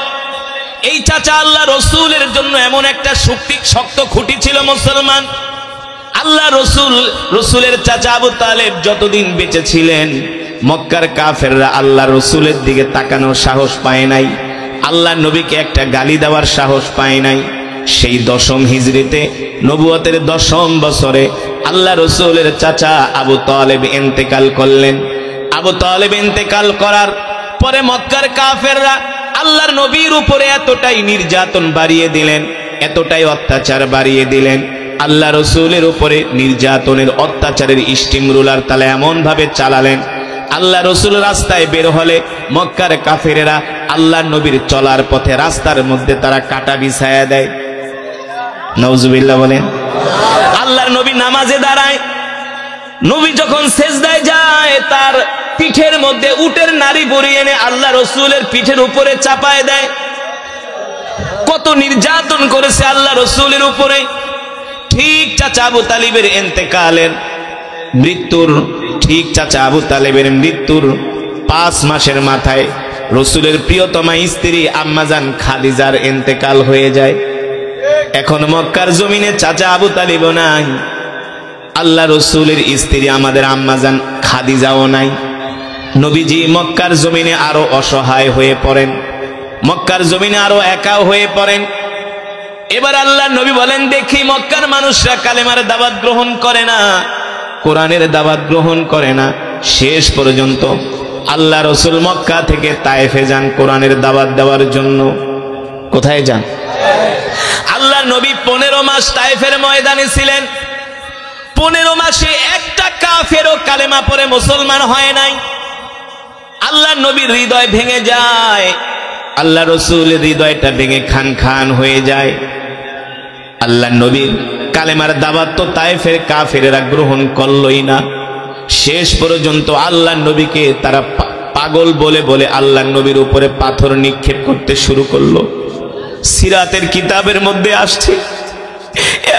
এই চাচা আল্লাহ রসূলের জন্য এমন একটা শক্ত খুঁটি ছিল মুসলমান। আল্লাহ রসূলের চাচা আবু তালেব যতদিন বেঁচে ছিলেন, মক্কার কাফেররা আল্লাহ রসূলের দিকে তাকানোর সাহস পায় নাই, আল্লাহ নবীকে একটা গালি দেওয়ার সাহস পায় নাই। সেই 10ম হিজরিতে নবুয়তের 10ম বছরে আল্লাহ রসূলের চাচা আবু তালেব ইন্তেকাল করলেন। আবু তালেব ইন্তেকাল করার পরে মক্কার কাফেররা আল্লাহর নবীর উপরে এতটাই নির্যাতন বাড়িয়ে দিলেন, এতটাই অত্যাচার বাড়িয়ে দিলেন, আল্লাহ রসূলের উপরে নির্যাতনের অত্যাচারের স্টিম রুলার তালা এমন ভাবে চালালেন, আল্লাহ রসূল রাস্তায় বের হলে মক্কার কাফেরেরা আল্লাহর নবীর চলার পথে রাস্তার মধ্যে তারা কাটা বিছায়া দেয়। নাউজুবিল্লাহ বলেন। আল্লাহর নবী নামাজে দাঁড়ায়, নবী যখন সেজদায় যায় তার পিঠের মধ্যে উটের নাড়ি বরিয়ে এনে আল্লাহ রসুলের পিঠের উপরে চাপায় দেয়। কত নির্যাতন করেছে আল্লাহ রসুলের উপরে। ঠিক চাচা আবু তালিবের ইন্তেকালের মৃত্যুর ঠিক চাচা আবু তালেবের মৃত্যুর 5 মাসের মাথায় রসুলের প্রিয়তমা স্ত্রী আম্মাজান খাদিজার ইন্তেকাল হয়ে যায়। এখন মক্কার জমিনে চাচা আবু তালিব নাই, আল্লাহ রসুলের স্ত্রী আমাদের আম্মাজান খাদিজাও নাই। নবীজি মক্কার জমিনে আরো অসহায় হয়ে পড়েন, মক্কার জমিনে আরো একা হয়ে পড়েন। এবার আল্লাহ নবী বলেন, দেখি মক্কার মানুষরা কালেমার দাওয়াত গ্রহণ করে না, কোরআনের দাওয়াত গ্রহণ করে না। শেষ পর্যন্ত আল্লাহ রসুল মক্কা থেকে তায়েফে যান কোরআনের দাওয়াত দেওয়ার জন্য। কোথায় যান? আল্লাহ নবী 15 মাস তায়েফের ময়দানে ছিলেন। 15 মাসে একটা কাফেরও কালেমা পড়ে মুসলমান হয় নাই। আল্লাহ নবীর হৃদয় ভেঙে যায়, আল্লাহ রসুলের হৃদয়টা ভেঙে খান খান হয়ে যায়। আল্লাহ নবীর কালেমার দাওয়াত তো তায়েফের কাফেরেরা গ্রহণ করলই না। শেষ পর্যন্ত আল্লাহ নবীকে তারা পাগল বলে বলে আল্লাহ নবীর উপরে পাথর নিক্ষেপ করতে শুরু করলো। সিরাতের কিতাবের মধ্যে আসছে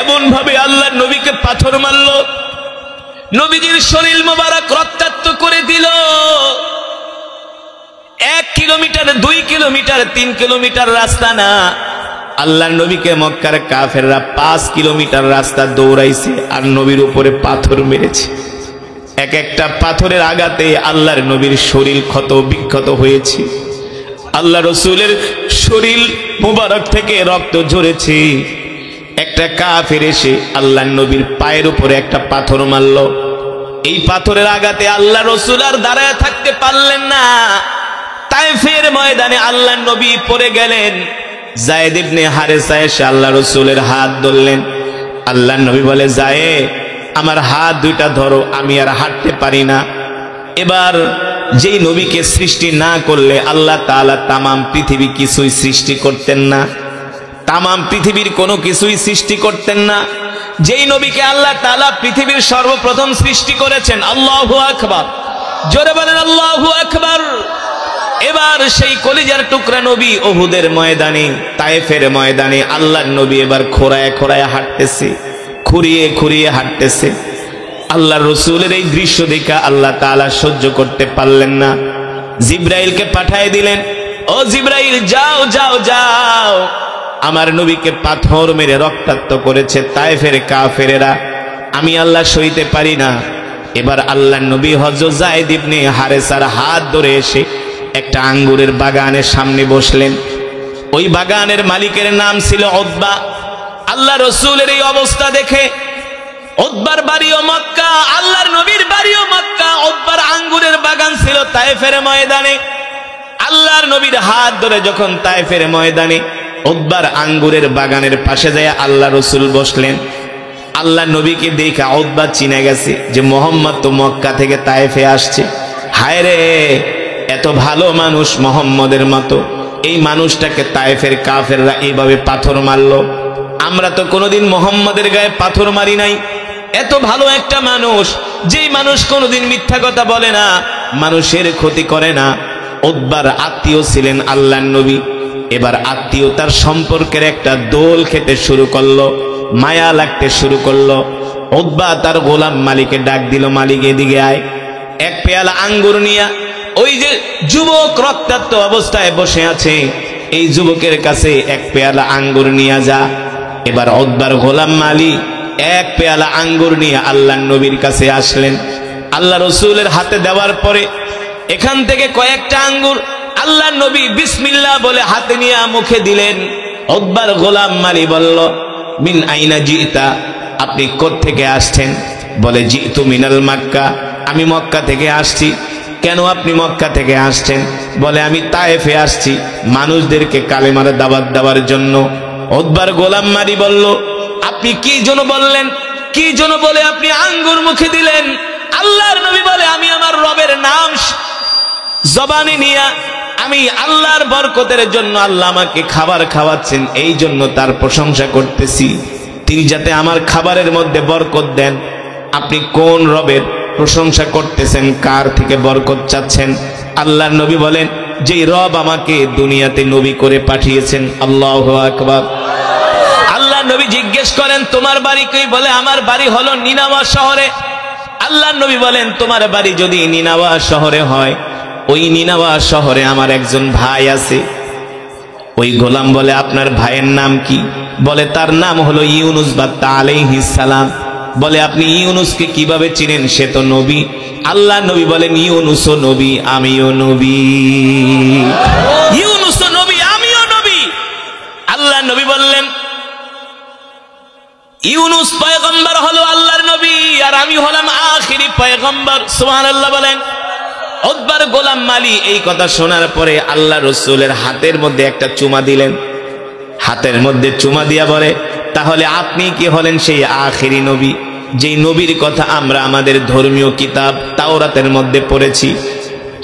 এমন ভাবে আল্লাহ নবীকে পাথর মারলো, নবীজির শরীর মোবারক রক্তাক্ত করে দিল। 1 কিলোমিটার 2 কিলোমিটার 3 কিলোমিটার রাস্তা না, আল্লাহ নবীকে মক্কার কাফেররা 5 কিলোমিটার রাস্তা দৌড়াইছে আর নবীর উপরে পাথর মেরেছে। এক একটা পাথরের আঘাতে আল্লাহর নবীর শরীর ক্ষত বিক্ষত হয়েছে, আল্লাহ রসুলের শরীর মুবারক থেকে রক্ত ঝরেছে। একটা কাফের এসে আল্লাহ নবীর পায়ের উপরে একটা পাথর মারল। এই পাথরের আঘাতে আল্লাহ রসুল আর দাঁড়ায় থাকতে পারলেন না। তায়েফের ময়দানে আল্লাহ নবী পড়ে গেলেন। যায়েদ ইবনে হারেসা এসে আল্লাহ রসুলের হাত ধরলেন। আল্লাহ নবী বলে, যায়েদ আমার হাত দুইটা ধরো, আমি আর হাঁটতে পারি না। এবার যেই নবীকে সৃষ্টি না করলে আল্লাহ তাআলা তামাম পৃথিবী কিছুই সৃষ্টি করতেন না, তামাম পৃথিবীর কোনো কিছুই সৃষ্টি করতেন না। যেই নবীকে আল্লাহ তাআলা পৃথিবীর সর্বপ্রথম সৃষ্টি করেছেন, আল্লাহু আকবার, জোরে বলেন আল্লাহু আকবার। এবার সেই কলিজার টুকরা নবী উহুদের ময়দানে, তায়েফের ময়দানে আল্লাহর নবী এবার খোঁড়ায় খোঁড়ায় হাঁটতেছে, খুঁড়িয়ে খুঁড়িয়ে হাঁটতেছে। আল্লাহর রসুলের এই দৃশ্য দেখা আল্লাহ তাআলা সহ্য করতে পারলেন না, জিব্রাইলকে পাঠিয়ে দিলেন, ও জিব্রাইল যাও যাও যাও, আমার নবীকে পাথর মেরে রক্তাক্ত করেছে তায়েফের কাফেরেরা, আমি আল্লাহ সইতে পারি না। এবার আল্লাহর নবী হযরত যায়েদ ইবনে হারেসার হাত ধরে এসে একটা আঙ্গুরের বাগানের সামনে বসলেন। ওই বাগানের মালিকের নাম ছিল উতবা। আল্লাহ রসুলের এই অবস্থা দেখে, উতবার বাড়িও মক্কা, আল্লাহর নবীর বাড়িও মক্কা, উতবার আঙ্গুরের বাগান ছিল তায়েফের ময়দানে। আল্লাহর নবীর হাত ধরে যখন তায়েফের ময়দানে উতবার আঙ্গুরের বাগানের পাশে যায় আল্লাহ রসুল বসলেন, আল্লাহ নবীকে দেখে উতবা চিনে গেছে যে মোহাম্মদ তো মক্কা থেকে তায়েফে আসছে। হায় রে, এত ভালো মানুষ মোহাম্মদের মতো, এই মানুষটাকে তায়েফের কাফেররা এইভাবে পাথর মারলো। আমরা তো কোনোদিন মোহাম্মদের গায়ে পাথর মারি নাই। এত ভালো একটা মানুষ, যেই মানুষ কোনোদিন মিথ্যা কথা বলে না, মানুষের ক্ষতি করে না। উতবার আত্মীয় ছিলেন আল্লাহর নবী। এবার আত্মীয়তার সম্পর্কের একটা দোল খেতে শুরু করলো, মায়া লাগতে শুরু করলো। উতবা তার গোলাম মালিকে ডাক দিল, মালিক এদিকে আয়, এক পেয়ালা আঙ্গুর নিয়া। ওই যে যুবক রক্তাক্ত অবস্থায় বসে আছে, এই যুবকের কাছে এক পেয়ালা আঙ্গুর নিয়ে যা। এবার উতবার গোলাম মালিক এক পেয়ালা আঙ্গুর নিয়ে আল্লাহর নবীর কাছে আসলেন। আল্লাহ রসুলের হাতে দেওয়ার পরে এখান থেকে কয়েকটা আঙ্গুর আল্লাহর নবী বিসমিল্লাহ বলে হাতে নিয়ে মুখে দিলেন। উতবার গোলাম মালিক বলল, মিন আইনা জিতা, আপনি কোত্থেকে আসছেন? বলে, জিতু মিনাল মক্কা, আমি মক্কা থেকে আসছি। কেন আপনি মক্কা থেকে আসছেন? বলে, আমি তায়েফে আসছি মানুষদেরকে কালেমার দাওয়াত দেওয়ার জন্য। উতবার গোলাম মালিক বলল, আপনি কি জন্য বললেন? কি জন্য বলে আপনি আঙ্গুর মুখে দিলেন? আল্লাহর নবী বলে, আমি আমার রবের নাম জবানে নিয়া, আমি আল্লাহর বরকতের জন্য, আল্লাহ আমাকে খাবার খাওয়াচ্ছেন, এই জন্য তার প্রশংসা করতেছি, তিনি যাতে আমার খাবারের মধ্যে বরকত দেন। আপনি কোন রবের প্রশংসা করতেছেন, কার থেকে বরকত চাচ্ছেন? আল্লাহর নবী বলেন, যেই রব আমাকে দুনিয়াতে নবী করে পাঠিয়েছেন। আল্লাহু আকবার। আল্লাহর নবী জিজ্ঞেস করেন, তোমার বাড়ি কই? বলে, আমার বাড়ি হলো নিনাওয়া শহরে। আল্লাহর নবী বলেন, তোমার বাড়ি যদি নিনাওয়া শহরে হয়, ওই নিনাওয়া শহরে আমার একজন ভাই আছে। ওই গোলাম বলে, আপনার ভাইয়ের নাম কি? বলে, তার নাম হলো ইউনুস বাত্তা আলাইহিস সালাম। বলে, আপনি ইউনুসকে কিভাবে চিনেন? সে তো নবী। আল্লাহ নবী বলেন, ইউনুসও নবী, আমিও নবী। ইউনুসও নবী, আমিও নবী। আল্লাহ নবী বললেন, ইউনুস পয়গম্বর হলো আল্লাহর নবী, আর আমি হলাম আখিরি পয়গম্বর। সুবহানাল্লাহ বলেন। উতবার গোলাম মালি এই কথা শোনার পরে আল্লাহ রসুলের হাতের মধ্যে একটা চুমা দিলেন। হাতের মধ্যে চুমা দিয়া বলে, তাহলে আপনি কি হলেন সেই আখিরি নবী, যেই নবীর কথা আমরা আমাদের ধর্মীয় কিতাব তাওরাতের মধ্যে পড়েছি?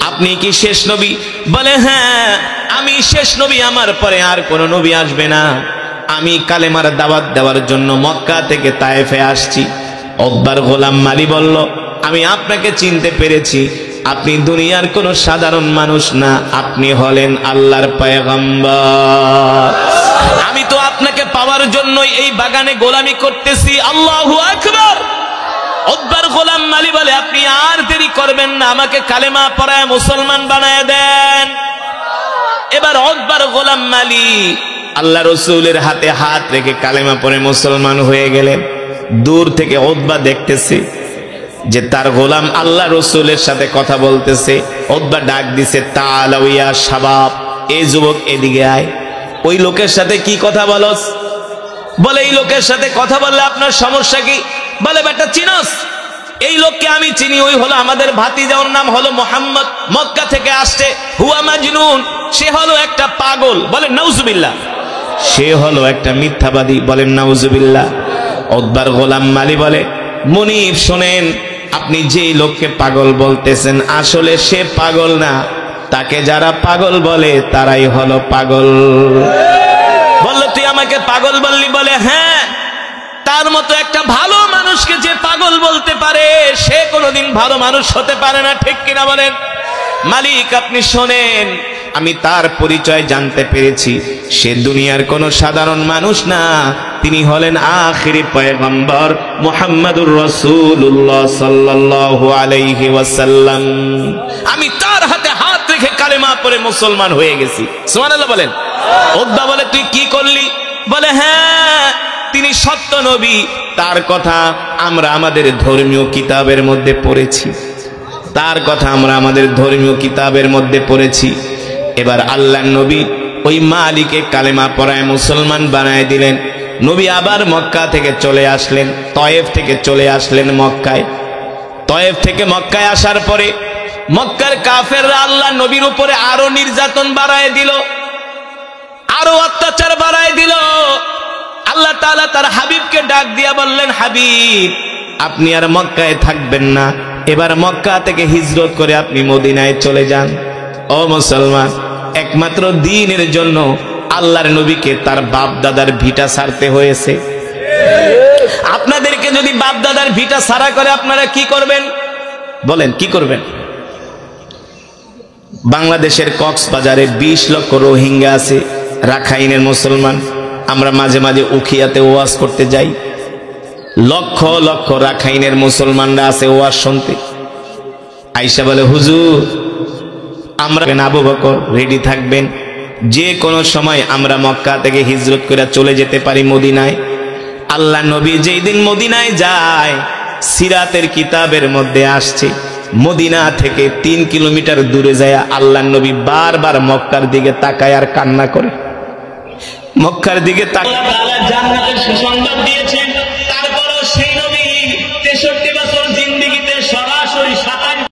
আপনি কি শেষ নবী? বলে, হ্যাঁ, আমি শেষ নবী, আমার পরে আর কোন নবী আসবে না। আমি কালেমার দাওয়াত দেওয়ার জন্য মক্কা থেকে তায়েফে আসছি। উতবার গোলাম মালি বলল, আমি আপনাকে চিনতে পেরেছি, আপনি দুনিয়ার কোন সাধারণ মানুষ না, আপনি হলেন আল্লাহর পয়গম্বর। আমি তো আপনাকে পাওয়ার জন্য এই বাগানে গোলামি করতেছি। আল্লাহু আকবার। উতবার গোলাম মালি বলে, আপনি আর দেরি করবেন না, আমাকে কালেমা পড়ায় মুসলমান বানায় দেন। এবার উতবার গোলাম মালি আল্লাহ রসুলের হাতে হাত রেখে কালেমা পড়ে মুসলমান হয়ে গেলেন। দূর থেকে উতবা দেখতেছে যে তার গোলাম আল্লাহ রসুলের সাথে কথা বলতেছে। উতবা ডাক দিছে, তাআলাউ ইয়া শাবাব, এই যুবক এদিকে আয়। ওই লোকের সাথে কি কথা বলস? বলে, এই লোকের সাথে কথা বললে আপনার সমস্যা কি? বলে, বেটা চিনস? এই লোককে আমি চিনি, ওই হলো আমাদের ভাতিজা, ওর নাম হলো মুহাম্মদ, মক্কা থেকে আসছে। হুয়া মাজনুন, সে হলো একটা পাগল। বলে, নাউজুবিল্লাহ। সে হলো একটা মিথ্যাবাদী। বলেন নাউজুবিল্লাহ। উতবার গোলাম মালি বলে, মুনিব শোনেন, আপনি যেই লোককে পাগল বলতেছেন, আসলে সে পাগল না, তাকে যারা পাগল বলে তারাই হলো পাগল। বলল, তুই আমাকে পাগল বললি? বলে, হ্যাঁ, তার মতো একটা ভালো মানুষকে যে পাগল বলতে পারে, সে কোনোদিন ভালো মানুষ হতে পারে না। ঠিক কিনা বলেন? মালিক, আপনি শোনেন, আমি তার পরিচয় জানতে পেরেছি, সে দুনিয়ার কোন সাধারণ মানুষ না, তিনি হলেন আখিরি পয়গম্বর মুহাম্মাদুর রাসূলুল্লাহ সাল্লাল্লাহু আলাইহি ওয়াসাল্লাম। আমি তার হাতে হাত রেখে কালেমা পড়ে মুসলমান হয়ে গেছি। সুবহানাল্লাহ বলেন। উতবা বলে, তুই কি করলি? বলে, হ্যাঁ, তিনি সত্য নবী, তার কথা আমরা আমাদের ধর্মীয় কিতাবের মধ্যে পড়েছি। তার কথা আমরা আমাদের ধর্মীয় কিতাবের মধ্যে পড়েছি। এবার আল্লাহর নবী ওই মালিকে কালেমা পড়ায় মুসলমান বানায় দিলেন। নবী আবার মক্কা থেকে চলে আসলেন, তয়েফ থেকে চলে আসলেন মক্কায়। তয়েফ থেকে মক্কায় আসার পরে মক্কার কাফেররা আল্লাহ নবীর উপরে আরো নির্যাতন বাড়ায় দিল, আরো অত্যাচার বাড়ায় দিল। আল্লাহ তাআলা তার হাবিবকে ডাক দিয়া বললেন, হাবিব, আপনি আর মক্কায় থাকবেন না, এবার মক্কা থেকে হিজরত করে আপনি মদিনায় চলে যান। ও মুসলমান, একমাত্র দ্বীনের জন্য আল্লাহর নবীকে তার বাপ দাদার ভিটা ছাড়তে হয়েছে। আপনাদেরকে যদি বাপ দাদার ভিটা ছাড়া করে, আপনারা কি করবেন? বলেন, কি করবেন? বাংলাদেশের কক্সবাজারে 20 লক্ষ রোহিঙ্গা আছে, রাখাইনের মুসলমান। আমরা মাঝে মাঝে উখিয়াতে ওয়াজ করতে যাই, লক্ষ লক্ষ রাখাইনের মুসলমানরা আছে ওয়াজ শুনতে। আয়েশা বলে, হুজুর, আমরা আবু বকর রেডি থাকবেন, যে কোনো সময় আমরা মক্কা থেকে হিজরত করে চলে যেতে পারি মদিনায়। আল্লাহ নবী যেই দিন মদিনায় যায়, সিরাতের কিতাবের মধ্যে আসছে, মদিনা থেকে 3 কিলোমিটার দূরে যায় আল্লাহ নবী বারবার মক্কার দিকে তাকায় আর কান্না করে। মক্কার দিকে তাকায়। আল্লাহ জান্নাতের সুসংবাদ দিয়েছেন, তারপরও সেই